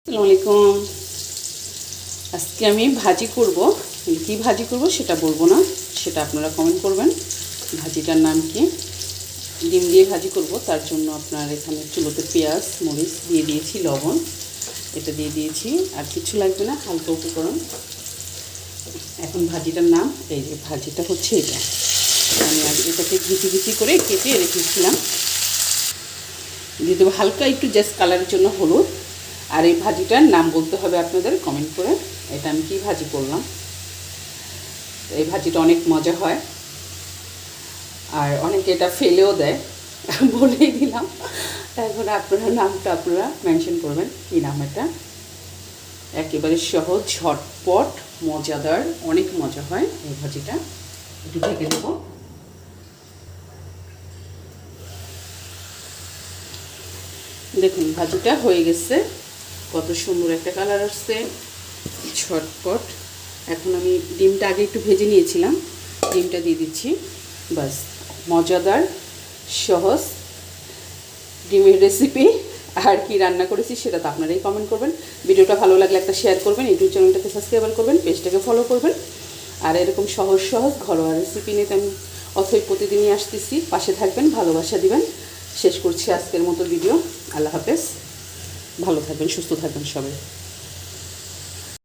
আসসালামু আলাইকুম। আজকে আমি ভাজি করব। কি ভাজি করব সেটা বলবো না, সেটা আপনারা কমেন্ট করবেন। ভাজিটার নাম কি? ডিম দিয়ে ভাজি করব। তার জন্য আপনার এখানে চুলোতে পেঁয়াজ মরিচ দিয়ে দিয়েছি, লবণ এটা দিয়ে দিয়েছি, আর কিছু লাগবে না, হালকা উপকরণ। এখন ভাজিটার নাম, এই যে ভাজিটা হচ্ছে এটা। আমি আগে এটাকে ঘিচি করে কেটে রেখেছিলাম। দিয়ে দেবো হালকা একটু জাস্ট কালারের জন্য হলুদ। আর এই ভাজিটার নাম বলতে হবে আপনাদের, কমেন্ট করে। এটা আমি কী ভাজি করলাম। এই ভাজিটা অনেক মজা হয়, আর অনেকে এটা ফেলেও দেয়। বলেই দিলাম। এখন নামটা আপনারা মেনশন করবেন, কী নাম এটা। একেবারে সহজ, ঝটপট, মজাদার, অনেক মজা হয় এই ভাজিটা। একটু ঢেকে দেবো। দেখুন ভাজিটা হয়ে গেছে, কত সুন্দর একটা কালার আসছে, ঝটপট। এখন আমি ডিমটা আগে একটু ভেজে নিয়েছিলাম, ডিমটা দিয়ে দিচ্ছি। বাস, মজাদার সহজ ডিমের রেসিপি। আর কি রান্না করেছি সেটা তো আপনারাই কমেন্ট করবেন। ভিডিওটা ভালো লাগলে একটা শেয়ার করবেন, ইউটিউব চ্যানেলটাকে সাবস্ক্রাইব করবেন, পেজটাকে ফলো করবেন। আর এরকম সহজ ঘরোয়া রেসিপি নিয়ে আমি প্রতিদিনই আসতেছি। পাশে থাকবেন, ভালোবাসা দিবেন। শেষ করছি আজকের মতো ভিডিও। আল্লাহ হাফেজ। ভালো থাকবেন, সুস্থ থাকবেন সবাই।